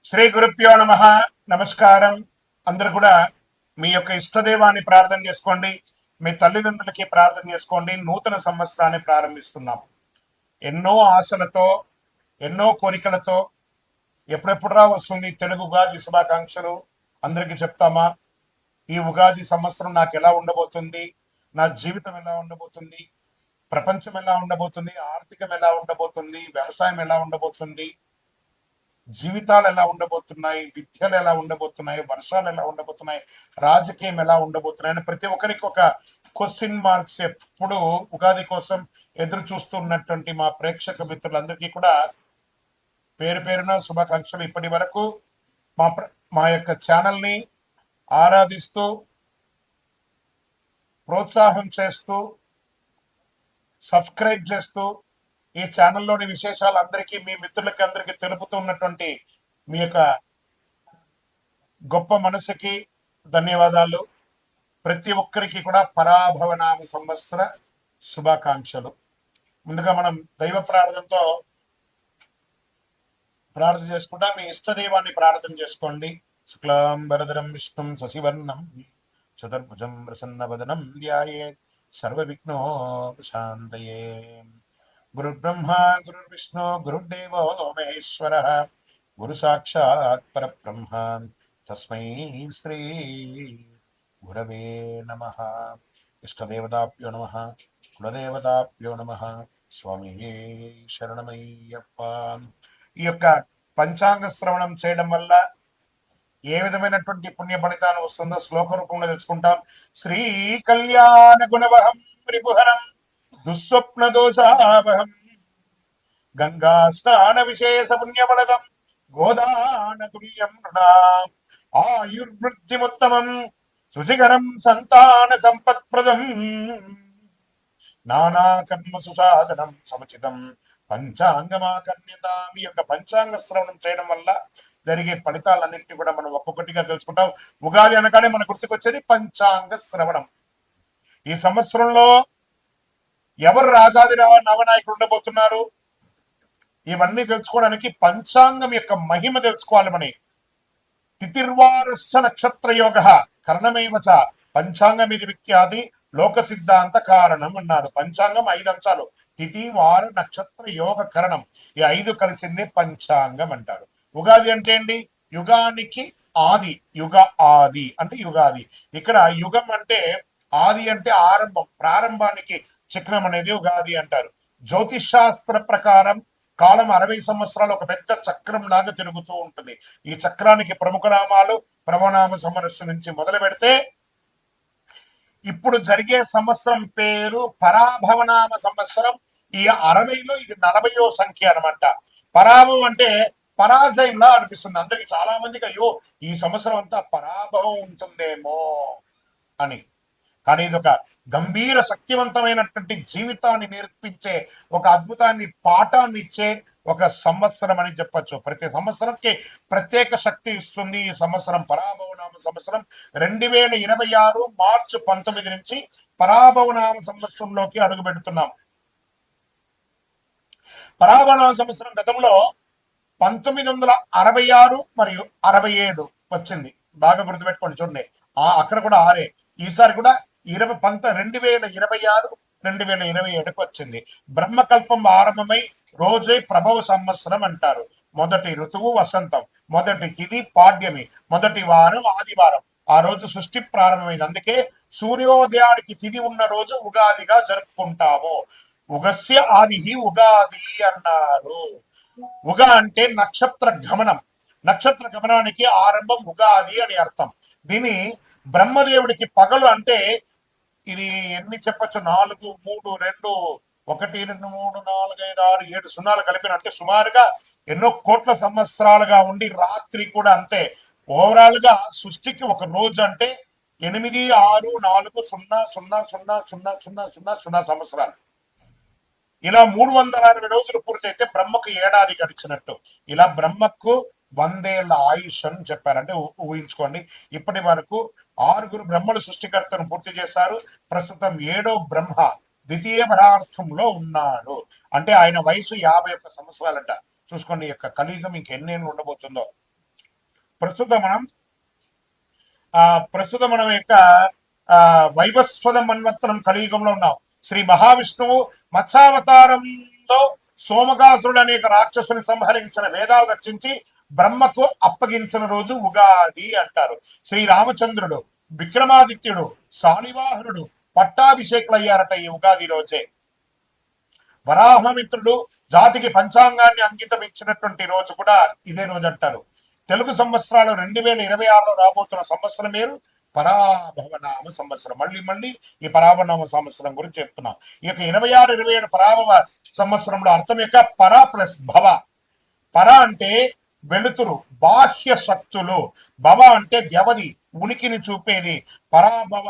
శ్రీ గురుభ్యో నమ. నమస్కారం. అందరు కూడా మీ యొక్క ఇష్టదేవాన్ని ప్రార్థన చేసుకోండి, మీ తల్లిదండ్రులకి ప్రార్థన చేసుకోండి. నూతన సంవత్సరాన్ని ప్రారంభిస్తున్నాం ఎన్నో ఆశలతో, ఎన్నో కోరికలతో. ఎప్పుడెప్పుడురా వస్తుంది తెలుగు ఉగాది శుభాకాంక్షలు అందరికీ చెప్తామా? ఈ ఉగాది సంవత్సరం నాకు ఎలా ఉండబోతుంది, నా జీవితం ఎలా ఉండబోతుంది, ప్రపంచం ఎలా ఉండబోతుంది, ఆర్థికం ఎలా ఉండబోతుంది, వ్యవసాయం ఎలా ఉండబోతుంది, జీవితాలు ఎలా ఉండబోతున్నాయి, విద్యలు ఎలా ఉండబోతున్నాయి, వర్షాలు ఎలా ఉండబోతున్నాయి, రాజకీయం ఎలా ఉండబోతున్నాయి అని ప్రతి ఒక్కరికి ఒక క్వశ్చన్ మార్క్స్ ఎప్పుడు ఉగాది కోసం ఎదురు చూస్తున్నటువంటి మా ప్రేక్షక మిత్రులందరికీ కూడా పేరు పేరున శుభాకాంక్షలు. ఇప్పటి వరకు మా యొక్క ఛానల్ని ఆరాధిస్తూ, ప్రోత్సాహం చేస్తూ, సబ్స్క్రైబ్ చేస్తూ, ఈ ఛానల్లోని విశేషాలు అందరికీ, మీ మిత్రులకి అందరికీ తెలుపుతున్నటువంటి మీ యొక్క గొప్ప మనసుకి ధన్యవాదాలు. ప్రతి ఒక్కరికి కూడా పరాభవనామ సంవత్సర శుభాకాంక్షలు. ముందుగా మనం దైవ ప్రార్థనతో ప్రార్థన చేసుకుంటా. మీ ఇష్టదైవాన్ని ప్రార్థన చేసుకోండి. శుక్లాంబరధరం విష్ణుం శశివర్ణం చతుర్భుజం ప్రసన్నవదనం ధ్యాయేత్ సర్వవిఘ్నోపశాంతయే. గురుర్బ్రహ్మా గురుర్విష్ణు గురుర్దేవో మహేశ్వరః గురు సాక్షాత్ పరబ్రహ్మ తస్మై శ్రీ గురవే నమః. ఇష్టదేవతాభ్యో నమః, కులదేవతాభ్యో నమః. స్వామి శరణమయ్యప్ప. ఈ యొక్క పంచాంగ శ్రవణం చేయడం వల్ల ఏ విధమైనటువంటి పుణ్య ఫలితాలు వస్తుందో శ్లోక రూపంలో తెలుసుకుంటాం. శ్రీ కళ్యాణ గుణవహం త్రిపుహరం దుస్వప్న దోషావహం గంగా స్నాన విశేష పుణ్యఫలదం గోదాన తుల్యం నృణాం ఆయుర్వృద్ధిముత్తమం శుచికరం సంతాన సంపత్ప్రదం నానా కర్మ సుసాధనం సముచితం పంచాంగమాకర్ణ్యత. మీ యొక్క పంచాంగ శ్రవణం చేయడం వల్ల జరిగే ఫలితాలన్నింటినీ కూడా మనం ఒక్కొక్కటిగా తెలుసుకుంటాం. ఉగాది అనగానే మన గుర్తుకొచ్చేది పంచాంగ శ్రవణం. ఈ సంవత్సరంలో ఎవరు రాజాది నవనాయకులు ఉండబోతున్నారు, ఇవన్నీ తెలుసుకోవడానికి పంచాంగం యొక్క మహిమ తెలుసుకోవాలి. మన తిథిర్వారస్య నక్షత్ర యోగ కరణమేవచ పంచాంగం ఇది విఖ్యాతి లోక సిద్ధాంత కారణం అన్నారు. పంచాంగం 5 అంశాలు: తిథి, వార, నక్షత్ర, యోగ, కరణం. ఈ 5 కలిసిందే పంచాంగం అంటారు. ఉగాది అంటే ఏంటి? యుగానికి ఆది, యుగ ఆది అంటే యుగాది. ఇక్కడ యుగం అంటే ఆది అంటే ఆరంభం, ప్రారంభానికి చక్రం అనేది ఉగాది అంటారు. జ్యోతిష్ శాస్త్ర ప్రకారం కాలం 60 సంవత్సరాలు ఒక పెద్ద చక్రం లాగా తిరుగుతూ ఉంటుంది. ఈ చక్రానికి ప్రముఖ నామాలు ప్రణవనామ సంవత్సరం నుంచి మొదలు పెడితే ఇప్పుడు జరిగే సంవత్సరం పేరు పరాభవనామ సంవత్సరం. ఈ 60లో ఇది 40వ సంఖ్య అనమాట. పరాభవం అంటే పరాజయంలా అనిపిస్తుంది అందరికి, చాలా మందికి అయ్యో ఈ సంవత్సరం అంతా పరాభవం ఉంటుందేమో అని. కానీ ఇది ఒక గంభీర శక్తివంతమైనటువంటి జీవితాన్ని నేర్పించే, ఒక అద్భుతాన్ని పాఠాన్ని ఇచ్చే ఒక సంవత్సరం అని చెప్పచ్చు. ప్రతి సంవత్సరంకి ప్రత్యేక శక్తి ఇస్తుంది. ఈ సంవత్సరం పరాభవనామ సంవత్సరం 2026 మార్చి 19 నుంచి పరాభవనామ సంవత్సరంలోకి అడుగు పెడుతున్నాం. పరాభవనామ సంవత్సరం గతంలో 1966 మరియు 67 వచ్చింది. బాగా గుర్తుపెట్టుకోండి. చూడండి, అక్కడ కూడా 6. ఈసారి కూడా 2026 2027కు వచ్చింది. బ్రహ్మకల్పం ఆరంభమై రోజే ప్రభవ సంవత్సరం అంటారు. మొదటి ఋతువు వసంతం, మొదటి తిథి పాడ్యమి, మొదటి వారం ఆదివారం. ఆ రోజు సృష్టి ప్రారంభమైంది. అందుకే సూర్యోదయానికి తిథి ఉన్న రోజు ఉగాదిగా జరుపుకుంటాము. ఉగస్య ఆది ఉగాది అన్నారు. ఉగ అంటే నక్షత్ర గమనం, నక్షత్ర గమనానికి ఆరంభం ఉగాది అని అర్థం. దీని బ్రహ్మదేవుడికి పగలు అంటే ఇది ఎన్ని చెప్పచ్చు, 4 3 2 1 2 3 4 5 6 7 సున్నాలు కలిపిన, అంటే సుమారుగా ఎన్నో కోట్ల సంవత్సరాలుగా ఉండి రాత్రి కూడా అంతే. ఓవరాల్ గా సృష్టికి ఒక రోజు అంటే 8 6 4 0 0 0 0 0 0 సంవత్సరాలు. ఇలా 360 రోజులు పూర్తయితే బ్రహ్మకు ఏడాది గడిచినట్టు. ఇలా బ్రహ్మకు 100 ఏళ్ల ఆయుష్ అని చెప్పారంటే ఊహించుకోండి. ఇప్పటి వరకు 6 బ్రహ్మలు సృష్టికర్తను పూర్తి చేశారు. ప్రస్తుతం 7వ బ్రహ్మ ద్వితీయ పదార్థంలో ఉన్నాడు. అంటే ఆయన వయసు 51 సంవత్సరాలంట. చూసుకోండి, యొక్క కలియుగం ఇంకెన్నేళ్ళు ఉండబోతుందో. ప్రస్తుతం మనం ప్రస్తుతం మనం యొక్క వైవస్వత మన్వంతరం కలియుగంలో ఉన్నాం. శ్రీ మహావిష్ణువు మత్స్యావతారంలో సోమకాసురుడు అనేక రాక్షసుని సంహరించిన వేదాలు రచించి బ్రహ్మకు అప్పగించిన రోజు ఉగాది అంటారు. శ్రీ రామచంద్రుడు, విక్రమాదిత్యుడు, శాలివాహనుడు పట్టాభిషేకులయ్యారట ఈ ఉగాది రోజే. వరాహమిత్రుడు జాతికి పంచాంగాన్ని అంకితం ఇచ్చినటువంటి రోజు కూడా ఇదే రోజు అంటారు. తెలుగు సంవత్సరాలు 2026లో రాబోతున్న సంవత్సరం పేరు పరాభవనామ సంవత్సరం. మళ్ళీ ఈ పరాభవనామ సంవత్సరం గురించి చెప్తున్నాం. ఈ యొక్క 26, 27 పరాభవ సంవత్సరంలో అర్థం యొక్క పర ప్లస్ భవ. పర అంటే వెలుతురు, బాహ్య శక్తులు. భవ అంటే వ్యవధి, ఉనికిని చూపేది. పరాభవ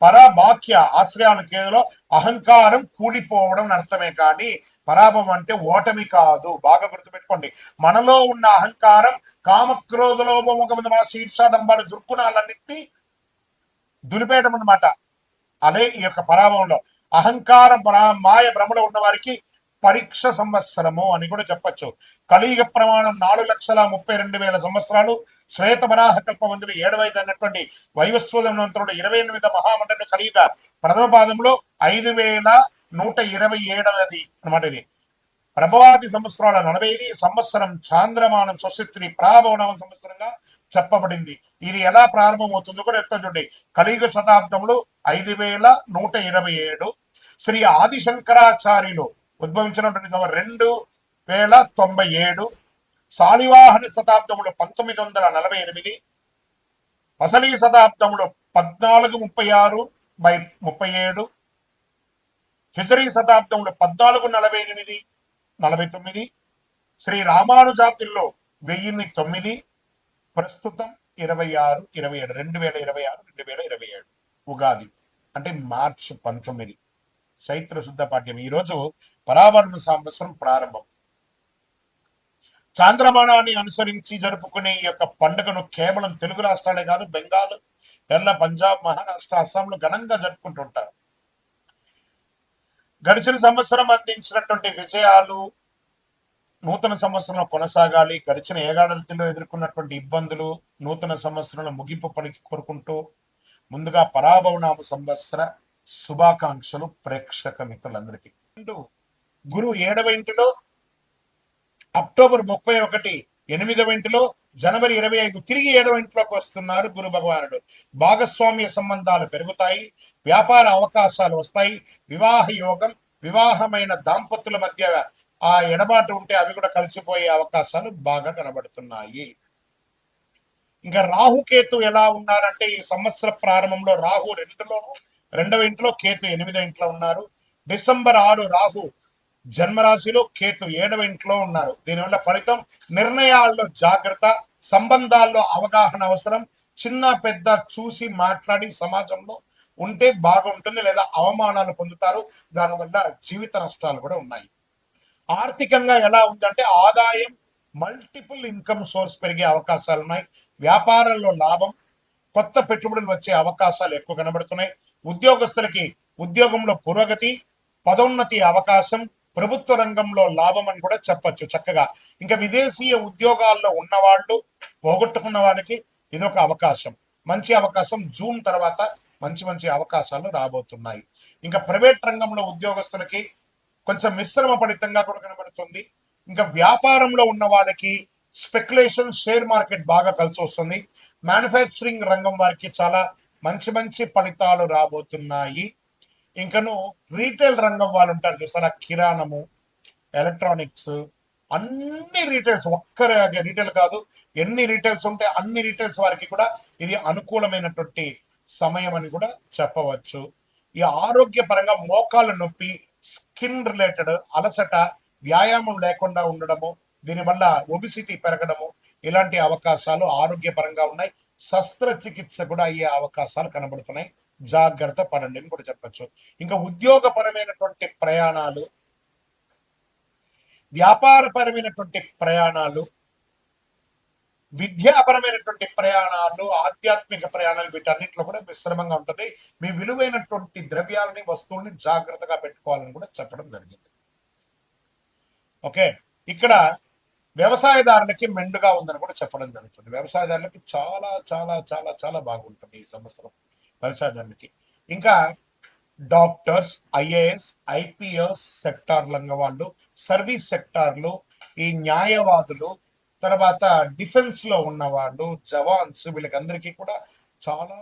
పరబాక్య ఆశ్రయాల కేంద్రంలో అహంకారం కూలిపోవడం అర్థమే కానీ పరాభవం అంటే ఓటమి కాదు. బాగా గుర్తుపెట్టుకోండి. మనలో ఉన్న అహంకారం, కామక్రోధ లోభ శీర్షాడంబాలు దుర్గుణాలన్నింటినీ దులిపేయడం అన్నమాట. అదే ఈ యొక్క పరాభవంలో అహంకారం మాయ భ్రమలో ఉన్న వారికి పరీక్ష సంవత్సరము అని కూడా చెప్పచ్చు. కలియుగ ప్రమాణం 4,32,000 సంవత్సరాలు. శ్వేత వరాహ కల్పమందులు 7 అన్నటువంటి వైవస్వతంతుడు 28 మహామండలి కలియుగ ప్రథమ పాదంలో 5,127 అనమాట. ఇది ప్రభవాది సంవత్సరాల 40 సంవత్సరం చాంద్రమానం స్వస్తి ప్రాభవనామ సంవత్సరంగా చెప్పబడింది. ఇది ఎలా ప్రారంభమవుతుందో కూడా చెప్తా చూడండి. కలియుగ శతాబ్దములు 5,127. శ్రీ ఆదిశంకరాచార్యులు ఉద్భవించినటువంటి 2,097. శాలివాహన శతాబ్దములు 1948. అసలీ శతాబ్దములు 1436/37. హిజరీ శతాబ్దములు 1448-49. శ్రీ రామానుజాతిల్లో 1009. ప్రస్తుతం 26-27 2026-2027 ఉగాది అంటే మార్చి 19 చైత్ర శుద్ధ పాఠ్యం. ఈ రోజు పరాభరణ సంవత్సరం ప్రారంభం. చాంద్రమానాన్ని అనుసరించి జరుపుకునే ఈ యొక్క పండుగను కేవలం తెలుగు రాష్ట్రాలే కాదు, బెంగాల్, కేరళ, పంజాబ్, మహారాష్ట్ర, అస్సాంలో ఘనంగా జరుపుకుంటుంటారు. గడిచిన సంవత్సరం అందించినటువంటి విజయాలు నూతన సంవత్సరంలో కొనసాగాలి. గడిచిన ఏడాదిలో ఎదుర్కొన్నటువంటి ఇబ్బందులు నూతన సంవత్సరంలో ముగింపు పనికి కోరుకుంటూ ముందుగా పరాభవనామ సంవత్సర శుభాకాంక్షలు ప్రేక్షక మిత్రులందరికీ. గురు 7వ ఇంటిలో అక్టోబర్ 31, 8వ ఇంటిలో జనవరి 25 తిరిగి 7వ ఇంట్లోకి వస్తున్నారు గురు భగవానుడు. భాగస్వామ్య సంబంధాలు పెరుగుతాయి, వ్యాపార అవకాశాలు వస్తాయి, వివాహ యోగం, వివాహమైన దాంపత్యుల మధ్య ఆ ఎడబాటు ఉంటే అవి కూడా కలిసిపోయే అవకాశాలు బాగా కనబడుతున్నాయి. ఇంకా రాహుకేతు ఎలా ఉన్నారంటే ఈ సంవత్సర ప్రారంభంలో రాహు 2వ ఇంట్లో, కేతు 8వ ఇంట్లో ఉన్నారు. డిసెంబర్ 6 రాహు జన్మరాశిలో, కేతు 7వ ఇంట్లో ఉన్నారు. దీనివల్ల ఫలితం నిర్ణయాల్లో జాగ్రత్త, సంబంధాల్లో అవగాహన అవసరం. చిన్న పెద్ద చూసి మాట్లాడి సమాజంలో ఉంటే బాగుంటుంది, లేదా అవమానాలు పొందుతారు. దానివల్ల జీవిత నష్టాలు కూడా ఉన్నాయి. ఆర్థికంగా ఎలా ఉందంటే ఆదాయం, మల్టిపుల్ ఇన్కమ్ సోర్స్ పెరిగే అవకాశాలు ఉన్నాయి. వ్యాపారంలో లాభం, కొత్త పెట్టుబడులు వచ్చే అవకాశాలు ఎక్కువ కనబడుతున్నాయి. ఉద్యోగస్తులకి ఉద్యోగంలో పురోగతి, పదోన్నతి అవకాశం, ప్రభుత్వ రంగంలో లాభం అని కూడా చెప్పచ్చు చక్కగా. ఇంకా విదేశీయ ఉద్యోగాల్లో ఉన్నవాళ్ళు, పోగొట్టుకున్న వాళ్ళకి ఇదొక అవకాశం, మంచి అవకాశం. జూన్ తర్వాత మంచి అవకాశాలు రాబోతున్నాయి. ఇంకా ప్రైవేట్ రంగంలో ఉద్యోగస్తులకి కొంచెం మిశ్రమ ఫలితంగా కూడా కనబడుతుంది. ఇంకా వ్యాపారంలో ఉన్న వాళ్ళకి స్పెక్యులేషన్, షేర్ మార్కెట్ బాగా కలిసి వస్తుంది. మ్యానుఫ్యాక్చరింగ్ రంగం వారికి చాలా మంచి ఫలితాలు రాబోతున్నాయి. ఇంకను రీటైల్ రంగం వాళ్ళు ఉంటారు చూసారా, కిరాణము, ఎలక్ట్రానిక్స్, అన్ని రీటైల్స్, ఒక్క రీటైల్ కాదు, ఎన్ని రీటైల్స్ ఉంటే అన్ని రీటైల్స్ వారికి కూడా ఇది అనుకూలమైనటువంటి సమయం అని కూడా చెప్పవచ్చు. ఈ ఆరోగ్య పరంగా మోకాళ్ళ నొప్పి, స్కిన్ రిలేటెడ్ అలసట, వ్యాయామం లేకుండా ఉండడము, దీనివల్ల ఒబిసిటీ పెరగడము, ఇలాంటి అవకాశాలు ఆరోగ్యపరంగా ఉన్నాయి. శస్త్రచికిత్స కూడా అయ్యే అవకాశాలు కనబడుతున్నాయి. జాగ్రత్త పడండి అని కూడా చెప్పచ్చు. ఇంకా ఉద్యోగపరమైనటువంటి ప్రయాణాలు, వ్యాపారపరమైనటువంటి ప్రయాణాలు, విద్యాపరమైనటువంటి ప్రయాణాలు, ఆధ్యాత్మిక ప్రయాణాలు, వీటన్నిటిలో కూడా మిశ్రమంగా ఉంటుంది. మీ విలువైనటువంటి ద్రవ్యాలని, వస్తువుల్ని జాగ్రత్తగా పెట్టుకోవాలని కూడా చెప్పడం జరిగింది. ఓకే, ఇక్కడ వ్యవసాయదారులకి మెండుగా ఉందని కూడా చెప్పడం జరుగుతుంది. వ్యవసాయదారులకి చాలా చాలా చాలా చాలా బాగుంటుంది ఈ సంవత్సరం వ్యవసాయదారులకి. ఇంకా డాక్టర్స్, ఐఏఎస్, ఐపీఎస్ సెక్టార్లంగా వాళ్ళు, సర్వీస్ సెక్టార్లు, ఈ న్యాయవాదులు, తర్వాత డిఫెన్స్ లో ఉన్న వాళ్ళు, జవాన్స్, వీళ్ళకందరికీ కూడా చాలా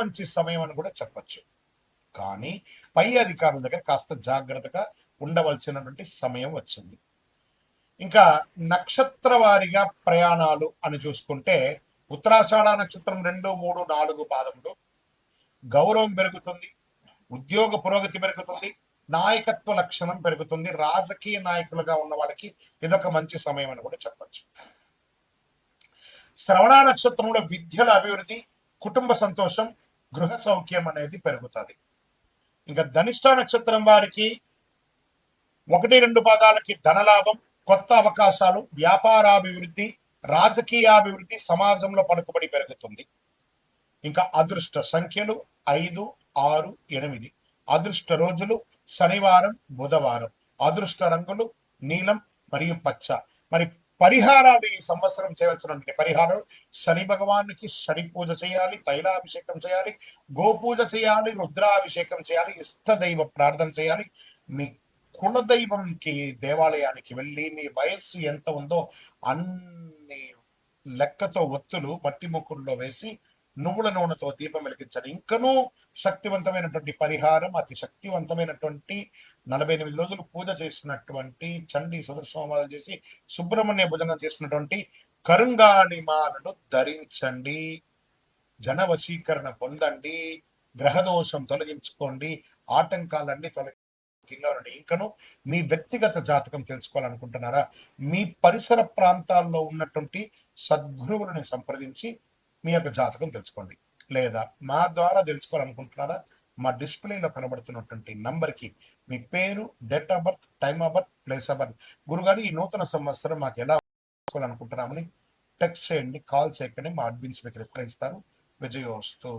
మంచి సమయం అని కూడా చెప్పచ్చు. కానీ పై అధికారుల దగ్గర కాస్త జాగ్రత్తగా ఉండవలసినటువంటి సమయం వచ్చింది. ఇంకా నక్షత్ర వారిగా ప్రయాణాలు అని చూసుకుంటే ఉత్తరాషాఢ నక్షత్రం 2, 3, 4 పాదములు గౌరవం పెరుగుతుంది, ఉద్యోగ పురోగతి పెరుగుతుంది, నాయకత్వ లక్షణం పెరుగుతుంది. రాజకీయ నాయకులుగా ఉన్న వాళ్ళకి ఇదొక మంచి సమయం అని కూడా చెప్పచ్చు. శ్రవణ నక్షత్రంలో విద్యల అభివృద్ధి, కుటుంబ సంతోషం, గృహ సౌఖ్యం అనేది పెరుగుతుంది. ఇంకా ధనిష్ట నక్షత్రం వారికి 1, 2 పాదాలకి ధనలాభం, కొత్త అవకాశాలు, వ్యాపారాభివృద్ధి, రాజకీయాభివృద్ధి, సమాజంలో పలుకుబడి పెరుగుతుంది. ఇంకా అదృష్ట సంఖ్యలు 5, 6, 8. అదృష్ట రోజులు శనివారం, బుధవారం. అదృష్ట రంగులు నీలం మరియు పచ్చ. మరి పరిహారాలు ఈ సంవత్సరం చేయవలసినటువంటి పరిహారం: శని భగవానికి శని పూజ చేయాలి, తైలాభిషేకం చేయాలి, గోపూజ చేయాలి, రుద్రాభిషేకం చేయాలి, ఇష్ట దైవ ప్రార్థన చేయాలి. మీ కులదైవంకి దేవాలయానికి వెళ్ళి మీ వయస్సు ఎంత ఉందో అన్ని లెక్కతో ఒత్తులు మట్టి ముక్కుల్లో వేసి నువ్వుల నూనెతో దీపం వెలిగించాలి. ఇంకనూ శక్తివంతమైనటువంటి పరిహారం, అతి శక్తివంతమైనటువంటి 48 రోజులు పూజ చేసినటువంటి చండీ సదృశోమాలు చేసి సుబ్రహ్మణ్య భుజంగం చేసినటువంటి కరుంగాళి మాలను ధరించండి. జన వశీకరణ పొందండి, గ్రహదోషం తొలగించుకోండి, ఆటంకాలన్నీ ఇంకను మీ వ్యక్తిగత జాతకం తెలుసుకోవాలనుకుంటున్నారా? మీ పరిసర ప్రాంతాల్లో ఉన్నటువంటి సద్గురువులను సంప్రదించి మీ యొక్క జాతకం తెలుసుకోండి. లేదా మా ద్వారా తెలుసుకోవాలనుకుంటున్నారా? మా డిస్ప్లేలో కనబడుతున్నటువంటి నంబర్కి మీ పేరు, date of birth, time of birth, place of birth, గురుగారు ఈ నూతన సంవత్సరం మాకు ఎలా తెలుసుకోవాలనుకుంటున్నామని టెక్స్ట్ చేయండి, కాల్ చేయకండి. మా అడ్మిన్స్ మీకు రిప్లై ఇస్తారు. విజయోస్తు.